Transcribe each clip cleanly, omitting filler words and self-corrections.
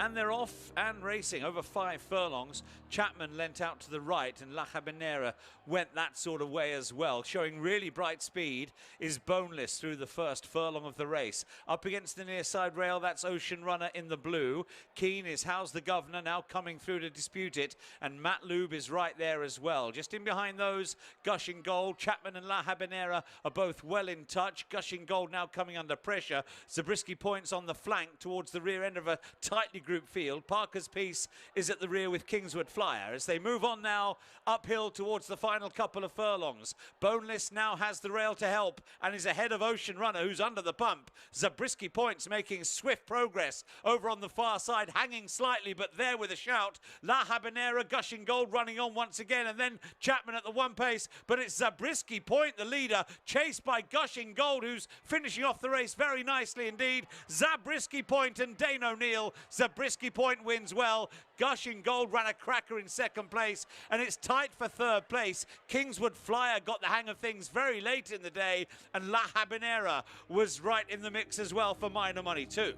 And they're off and racing over 5 furlongs. Chapman leant out to the right and La Habanera went that sort of way as well. Showing really bright speed is Boneless through the first furlong of the race. Up against the near side rail, that's Ocean Runner in the blue. Keen is How's the Governor now coming through to dispute it. And Matt Lube is right there as well. Just in behind those, Gushing Gold, Chapman and La Habanera are both well in touch. Gushing Gold now coming under pressure. Zabriskie Point's on the flank towards the rear end of a tightly group field. Parker's Piece is at the rear with Kingswood Flyer as they move on now uphill towards the final couple of furlongs. Boneless now has the rail to help and is ahead of Ocean Runner, who's under the pump. Zabriskie Point's making swift progress over on the far side, hanging slightly but there with a shout. La Habanera, Gushing Gold running on once again, and then Chapman at the one pace, but it's Zabriskie Point the leader, chased by Gushing Gold, who's finishing off the race very nicely indeed. Zabriskie Point and Dane O'Neill. Zabriskie Point wins well. Gushing Gold ran a cracker in second place, and it's tight for third place. Kingswood Flyer got the hang of things very late in the day, and La Habanera was right in the mix as well for minor money too.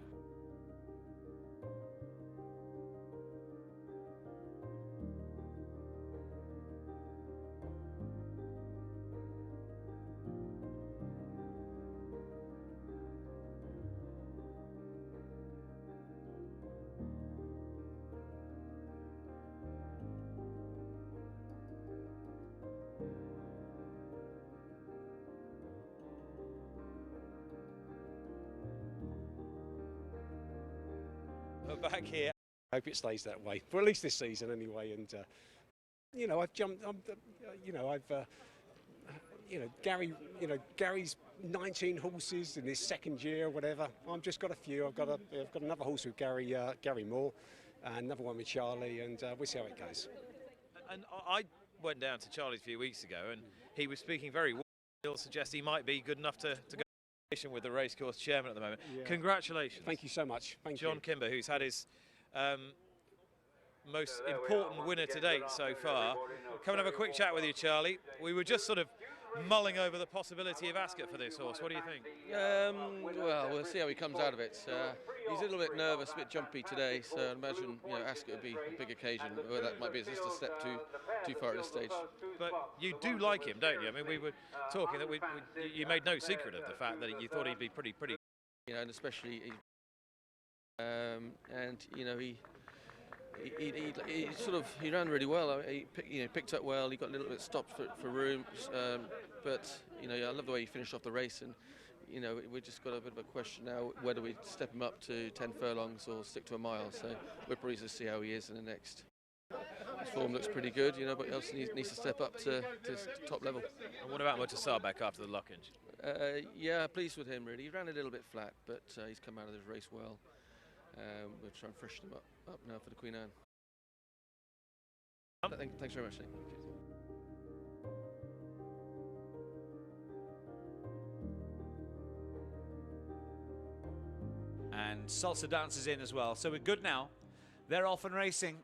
We're back here. I hope it stays that way, for at least this season anyway. And you know, I've jumped. Gary. Gary's 19 horses in his second year or whatever. I've just got a few. I've got another horse with Gary Moore, and another one with Charlie, and we'll see how it goes. And I went down to Charlie's a few weeks ago, and he was speaking very well. He'll suggest he might be good enough to go with the racecourse chairman at the moment. Yeah. Congratulations. Thank you so much. Thank John you. Kimber, who's had his most important winner to date so far. Come and have a quick chat with you, Charlie. We were just sort of mulling over the possibility of Ascot for this horse. What do you think? Well, we'll see how he comes out of it. He's a little bit nervous, a bit jumpy today, so I imagine Ascot would be a big occasion, where that might be just a step too far at this stage. But you do like him, don't you? I mean, we were talking that you made no secret of the fact that you thought he'd be pretty. And especially, he ran really well. He picked up well. He got a little bit stopped for room, but I love the way he finished off the race. And we just got a bit of a question now whether we step him up to 10 furlongs or stick to a mile. So we're probably to see how he is in the next. His form looks pretty good, but he also needs to step up to top level. And what about Motasabek after the Lockenge? Yeah, pleased with him really. He ran a little bit flat, but he's come out of this race well. We'll try and freshen him up now for the Queen Anne. Thanks very much, Nick. And Salsa Dance's in as well, so we're good now. They're off and racing.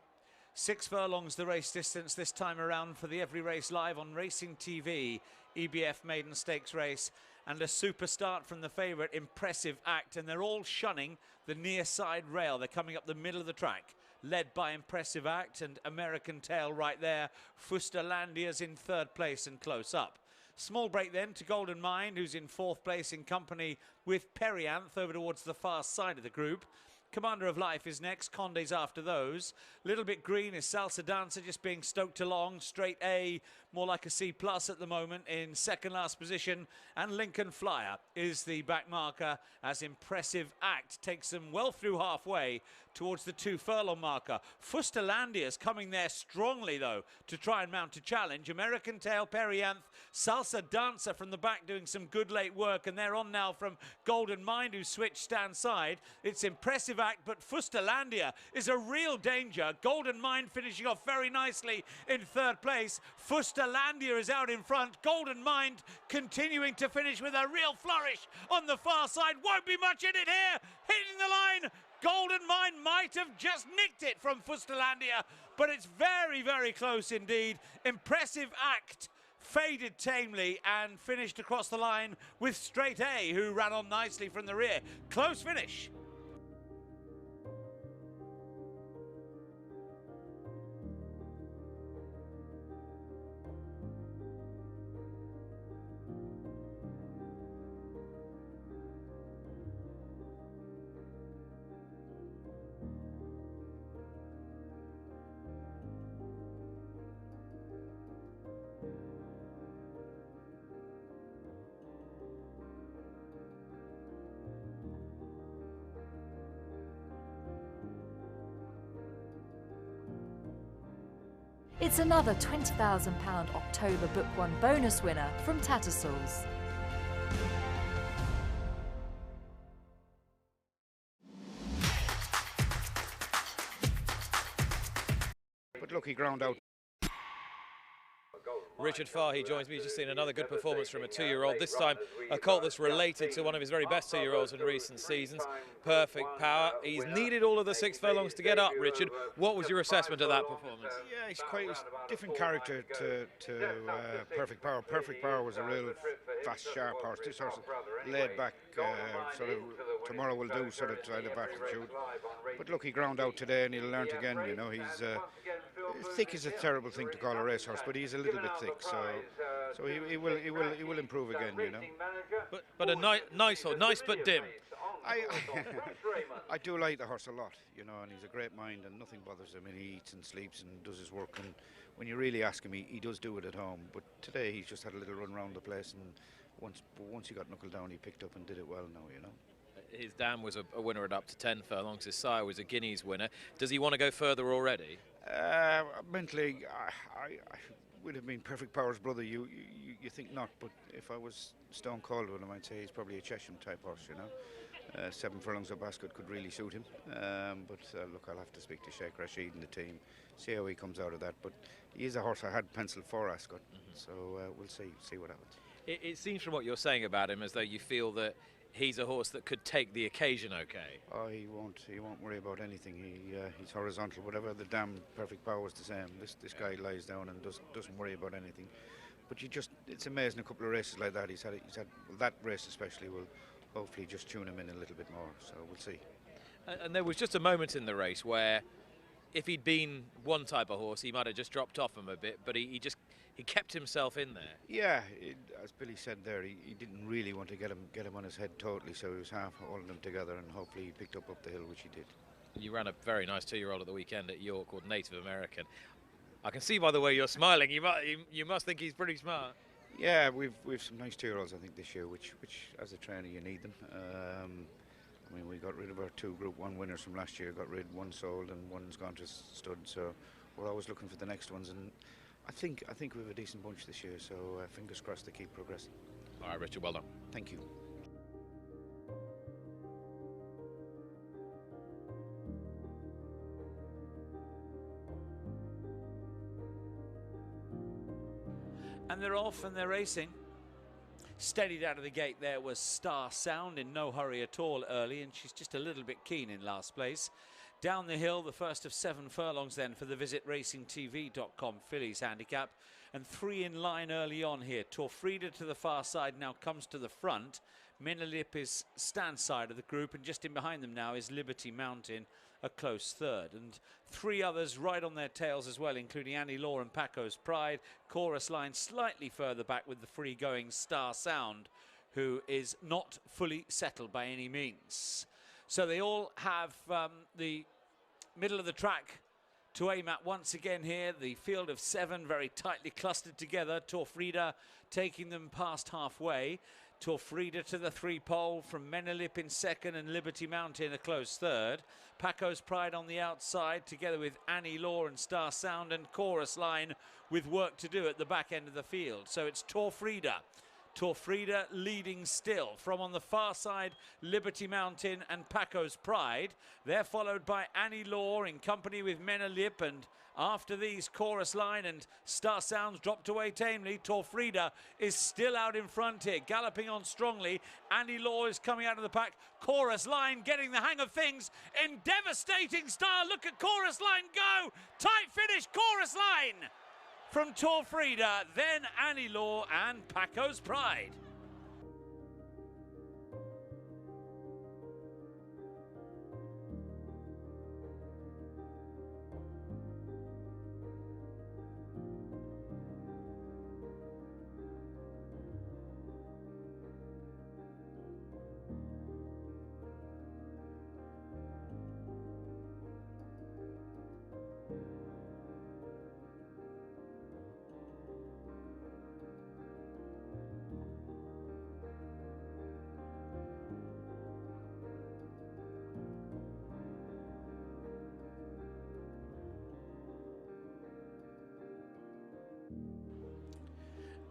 6 furlongs the race distance this time around for the Every Race Live on Racing TV. EBF Maiden Stakes race, and a super start from the favourite, Impressive Act, and they're all shunning the near side rail. They're coming up the middle of the track, led by Impressive Act and American Tail right there. Fusterlandia's in 3rd place and close up. Small break then to Golden Mind, who's in 4th place in company with Perianth over towards the far side of the group. Commander of Life is next, Conde's after those. Little bit green is Salsa Dancer, just being stoked along. Straight A, more like a C+ at the moment, in second last position. And Lincoln Flyer is the back marker, as Impressive Act takes them well through halfway towards the 2 furlong marker. Fusterlandia's coming there strongly though to try and mount a challenge. American Tail, Perianth, Salsa Dancer from the back doing some good late work, and they're on now from Golden Mind, who switched stand side. It's Impressive Act, but Fusterlandia is a real danger. Golden Mind finishing off very nicely in 3rd place. Fusterlandia is out in front. Golden Mind continuing to finish with a real flourish on the far side. Won't be much in it here. Hitting the line. Golden Mind might have just nicked it from Fusterlandia, but it's very, very close indeed. Impressive Act faded tamely and finished across the line with Straight A, who ran on nicely from the rear. Close finish. It's another £20,000 October Book One bonus winner from Tattersalls. But look, he ground out. Richard Fahey joins me. He's just seen another good performance from a 2-year-old. This time a colt that's related to one of his very best 2-year-olds in recent seasons. Perfect power. He's needed all of the 6 furlongs to get up, Richard. What was your assessment of that performance? Yeah, he's quite a different character to Perfect Power. Perfect Power was a real fast, sharp horse. This horse laid back, sort of tomorrow will do, sort of try to battle shoot. But look, he ground out today and he'll learn again. You know, he's thick is a terrible thing to call a racehorse, but he's a little bit thick, so he will improve again. You know. But a nice horse, nice but dim. I do like the horse a lot, you know, and he's a great mind and nothing bothers him, and he eats and sleeps and does his work, and when you really ask him, he does do it at home. But today he's just had a little run around the place, and once he got knuckled down, he picked up and did it well now, you know. His dam was a winner at up to 10 furlongs. His sire was a Guineas winner. Does he want to go further already? Mentally, I would have been Perfect Power's brother. You think not, but if I was stone cold with him, I'd say he's probably a Chesham type horse, you know. 7 furlongs of Basket could really suit him. But look, I'll have to speak to Sheikh Rashid and the team, see how he comes out of that. But he is a horse I had penciled for Ascot, so we'll see what happens. It seems from what you're saying about him as though you feel that he's a horse that could take the occasion okay. Oh, he won't worry about anything. He's horizontal. Whatever the damn Perfect Power was the same. This guy lies down and doesn't worry about anything. But it's amazing, a couple of races like that he's had that race especially will hopefully just tune him in a little bit more, so we'll see. And there was just a moment in the race where if he'd been one type of horse, he might have just dropped off him a bit, but he kept himself in there. Yeah, as Billy said there, he didn't really want to get him on his head totally, so he was half holding them together, and hopefully he picked up the hill, which he did. You ran a very nice 2-year-old at the weekend at York called Native American. I can see by the way you're smiling, you must think he's pretty smart. Yeah, we've some nice 2-year-olds I think this year, which as a trainer you need them. I mean, we got rid of our 2 Group 1 winners from last year, one sold and one's gone to stud, so we're always looking for the next ones, and I think we have a decent bunch this year, so fingers crossed they keep progressing. All right, Richard, well done. Thank you. And they're off and they're racing. Steadied out of the gate there was Star Sound, in no hurry at all early, and she's just a little bit keen in last place. Down the hill, the first of 7 furlongs then for the visitracingtv.com fillies handicap, and 3 in line early on here. Torfrida to the far side now comes to the front. Minalip is stand side of the group, and just in behind them now is Liberty Mountain, a close third, and 3 others right on their tails as well, including Annie Law and Paco's Pride. Chorus Line slightly further back with the free-going Star Sound, who is not fully settled by any means. So they all have the middle of the track to aim at once again here. The field of 7 very tightly clustered together. Torfrida taking them past halfway. Torfrida to the 3 pole from Menelip in second and Liberty Mountain a close third. Paco's Pride on the outside together with Annie Law and Star Sound, and Chorus Line with work to do at the back end of the field. So it's Torfrida. Torfrida leading still from on the far side, Liberty Mountain and Paco's Pride. They're followed by Annie Law in company with Menelip, and after these, Chorus Line and Star Sounds dropped away tamely. Torfrida is still out in front here, galloping on strongly. Annie Law is coming out of the pack. Chorus Line getting the hang of things in devastating style. Look at Chorus Line go! Tight finish, Chorus Line! From Torfrida, then Annie Law and Paco's Pride.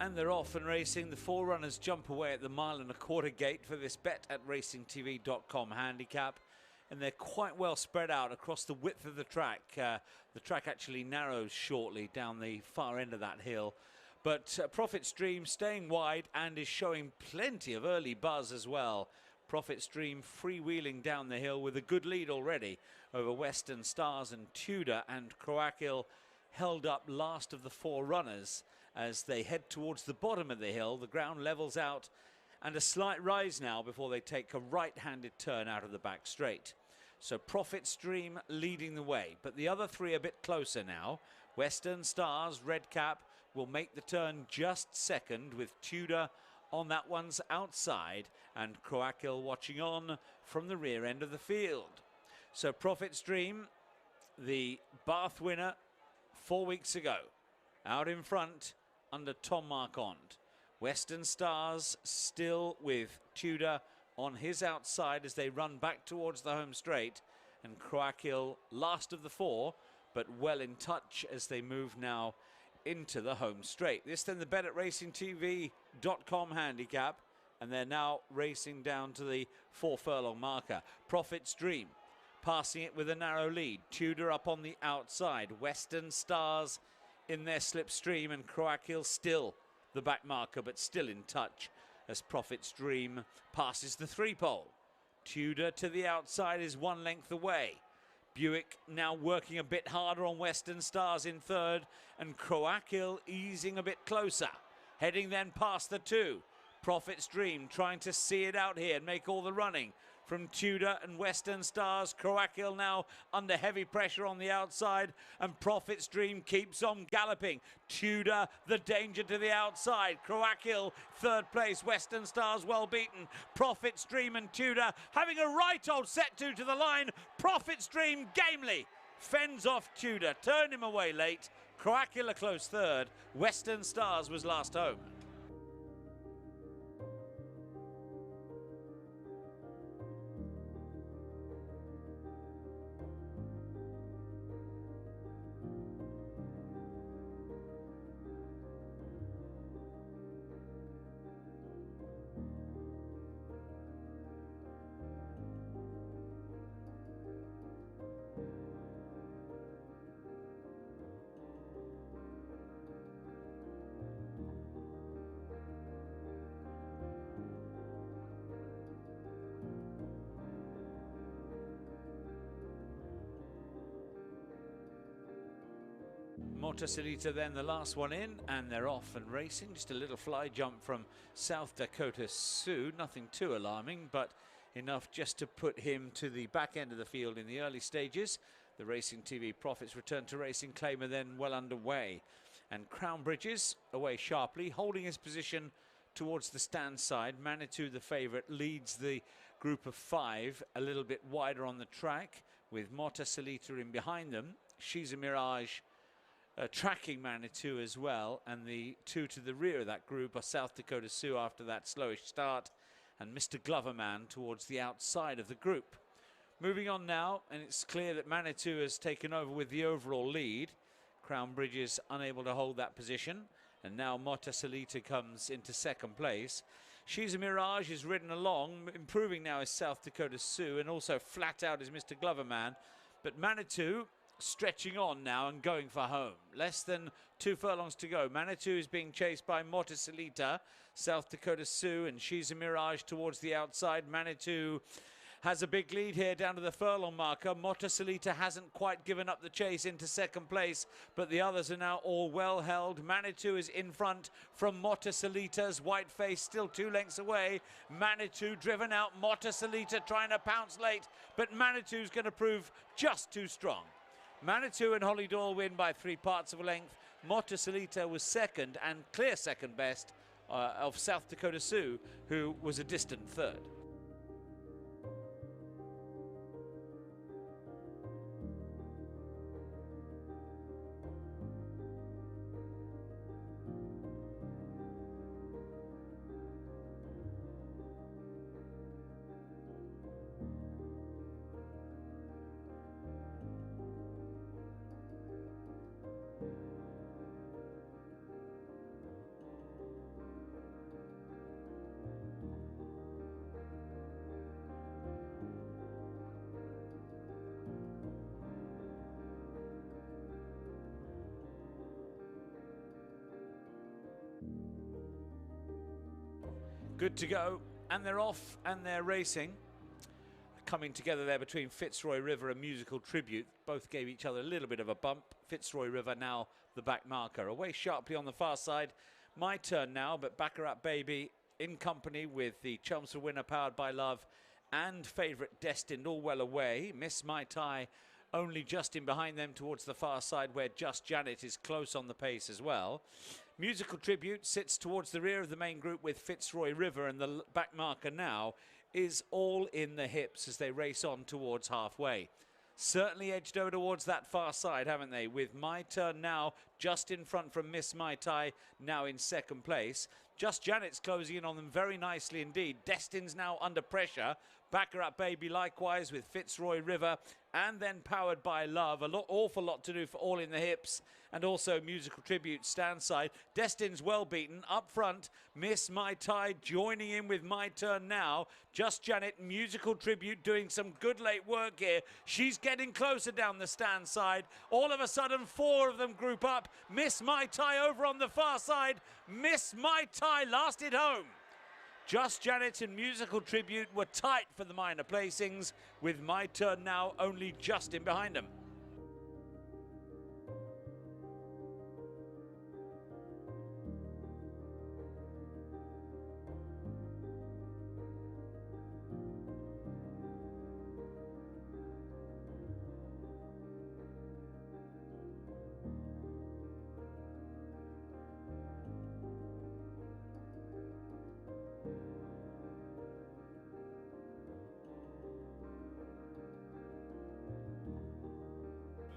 And they're off and racing. The forerunners jump away at the 1.25 gate for this bet at racingtv.com handicap. And they're quite well spread out across the width of the track. The track actually narrows shortly down the far end of that hill. But Profit Stream staying wide and is showing plenty of early buzz as well. Profit Stream freewheeling down the hill with a good lead already over Western Stars and Tudor, and Croakhill held up last of the four runners as they head towards the bottom of the hill. The ground levels out and a slight rise now before they take a right-handed turn out of the back straight. So Profit Stream leading the way, but the other three a bit closer now. Western Stars, Red Cap, will make the turn just second with Tudor on that one's outside and Croakhill watching on from the rear end of the field. So Profit Stream, the Bath winner 4 weeks ago, out in front under Tom Marquand. Western Stars still with Tudor on his outside as they run back towards the home straight, and Croakhill last of the four, but well in touch as they move now into the home straight. This then the bet at racingtv.com handicap, and they're now racing down to the 4 furlong marker. Profit Stream passing it with a narrow lead. Tudor up on the outside. Western Stars in their slipstream, and Croakhill still the back marker, but still in touch as Profit Stream passes the 3-pole. Tudor to the outside is 1 length away. Buick now working a bit harder on Western Stars in third, and Croakhill easing a bit closer. Heading then past the 2. Profit Stream trying to see it out here and make all the running from Tudor and Western Stars. Croakhill now under heavy pressure on the outside, and Profit Stream keeps on galloping. Tudor the danger to the outside. Croakhill third place. Western Stars well beaten. Profit Stream and Tudor having a right old set to the line. Profit Stream gamely fends off Tudor, turned him away late. Croakhill a close third. Western Stars was last home. Motorcilita then the last one in, and they're off and racing. Just a little fly jump from South Dakota Sioux. Nothing too alarming, but enough just to put him to the back end of the field in the early stages. The Racing TV Profits return to racing. Claimer then well underway. And Crown Bridges away sharply, holding his position towards the stand side. Manitou, the favourite, leads the group of 5 a little bit wider on the track, with Motorcilita in behind them. She's a Mirage tracking Manitou as well, and the 2 to the rear of that group are South Dakota Sioux after that slowish start, and Mr. Gloverman towards the outside of the group. Moving on now, and it's clear that Manitou has taken over with the overall lead. Crown Bridges unable to hold that position, and now Motorcilita comes into second place. She's a Mirage is ridden along, improving now is South Dakota Sioux, and also flat out is Mr. Gloverman, but Manitou stretching on now and going for home. Less than 2 furlongs to go. Manitou is being chased by Motorcilita, South Dakota Sioux, and she's a Mirage towards the outside. Manitou has a big lead here down to the furlong marker. Motorcilita hasn't quite given up the chase into second place, but the others are now all well held. Manitou is in front from Motorcilita's White Face, still 2 lengths away. Manitou driven out. Motorcilita trying to pounce late, but Manitou's going to prove just too strong. Manitou and Holly Doyle win by 3 parts of a length. Motorcilita was second and clear second best of South Dakota Sioux, who was a distant third. Good to go, and they're off and they're racing. Coming together there between Fitzroy River and Musical Tribute. Both gave each other a little bit of a bump. Fitzroy River now the back marker. Away sharply on the far side. My Turn Now, but Baccarat Baby in company with the Chelmsford winner Powered by Love and favourite Destined all well away. Miss Mai Tai only just in behind them towards the far side, where Just Janet is close on the pace as well. Musical Tribute sits towards the rear of the main group with Fitzroy River, and the back marker now is All in the Hips as they race on towards halfway. Certainly edged over towards that far side, haven't they? With My Turn Now just in front from Miss Mai Tai, now in second place. Just Janet's closing in on them very nicely indeed. Destin's now under pressure. Baccarat Baby likewise with Fitzroy River, and then Powered by Love. Awful lot to do for All in the Hips, and also Musical Tribute stand side. Destin's well beaten. Up front, Miss Mai Tai joining in with My Turn Now. Just Janet, Musical Tribute doing some good late work here. She's getting closer down the stand side. All of a sudden, four of them group up. Miss Mai Tai over on the far side. Miss Mai Tai lasted home. Just Janet and Musical Tribute were tight for the minor placings, with My Turn Now only just in behind them.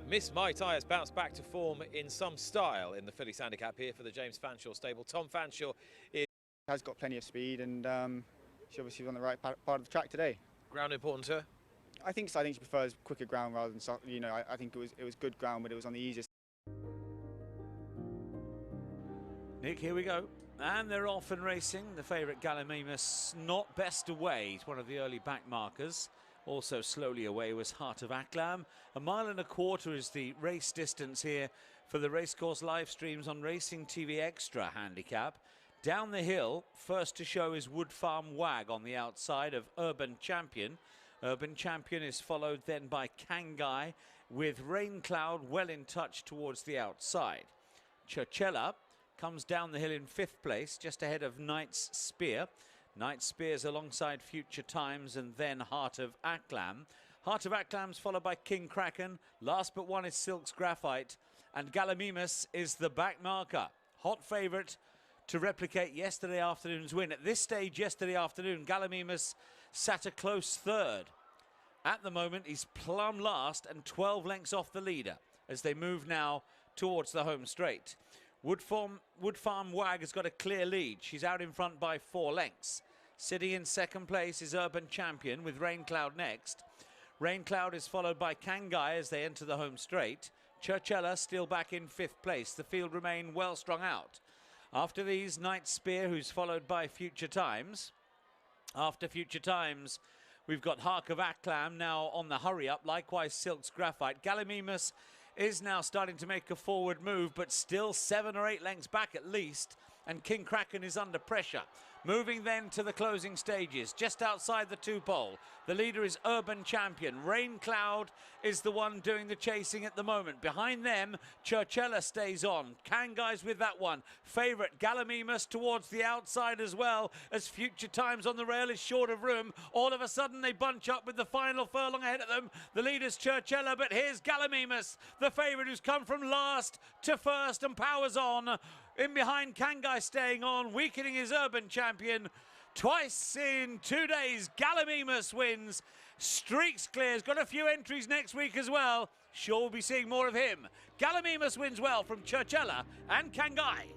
Miss Mai Tai has bounced back to form in some style in the Fillies handicap here for the James Fanshawe stable. Tom Fanshawe has got plenty of speed, and she obviously was on the right part of the track today. Ground important to her? I think so. I think she prefers quicker ground rather than soft. You know, I think it was good ground, but it was on the easiest. Nick, here we go. And they're off and racing. The favourite Gallimimus not best away. He's one of the early back markers. Also slowly away was Heart of Aklam. 1.25 miles is the race distance here for the racecourse live streams on Racing TV Extra handicap. Down the hill, first to show is Wood Farm Wag on the outside of Urban Champion. Urban Champion is followed then by Kangai, with Rain Cloud well in touch towards the outside. Churchella comes down the hill in 5th place, just ahead of Knight's Spear. Knight's Spears alongside Future Times, and then Heart of Aklam. Heart of Aklam's followed by King Kraken. Last but one is Silk's Graphite, and Gallimimus is the back marker. Hot favourite to replicate yesterday afternoon's win. At this stage yesterday afternoon, Gallimimus sat a close third. At the moment, he's plumb last and 12 lengths off the leader as they move now towards the home straight. Wood Farm Wag has got a clear lead. She's out in front by 4 lengths. Sitting in second place is Urban Champion with Rain Cloud next. Rain Cloud is followed by Kangai as they enter the home straight. Churchella still back in 5th place. The field remain well strung out. After these, Knight's Spear, who's followed by Future Times. After Future Times, we've got Hark of Aklam now on the hurry-up. Likewise, Silk's Graphite. Gallimimus is now starting to make a forward move, but still 7 or 8 lengths back at least, and King Kraken is under pressure. Moving then to the closing stages, just outside the 2-pole. The leader is Urban Champion. Rain Cloud is the one doing the chasing at the moment. Behind them, Churchella stays on. Kangai's with that one. Favourite Gallimimus towards the outside as well, as Future Times on the rail is short of room. All of a sudden they bunch up with the final furlong ahead of them. The leader's Churchella, but here's Gallimimus, the favourite who's come from last to first and powers on. In behind, Kangai staying on, weakening his Urban Champion. Twice in 2 days, Gallimimus wins. Streaks clears, got a few entries next week as well. Sure we'll be seeing more of him. Gallimimus wins well from Churchella and Kangai.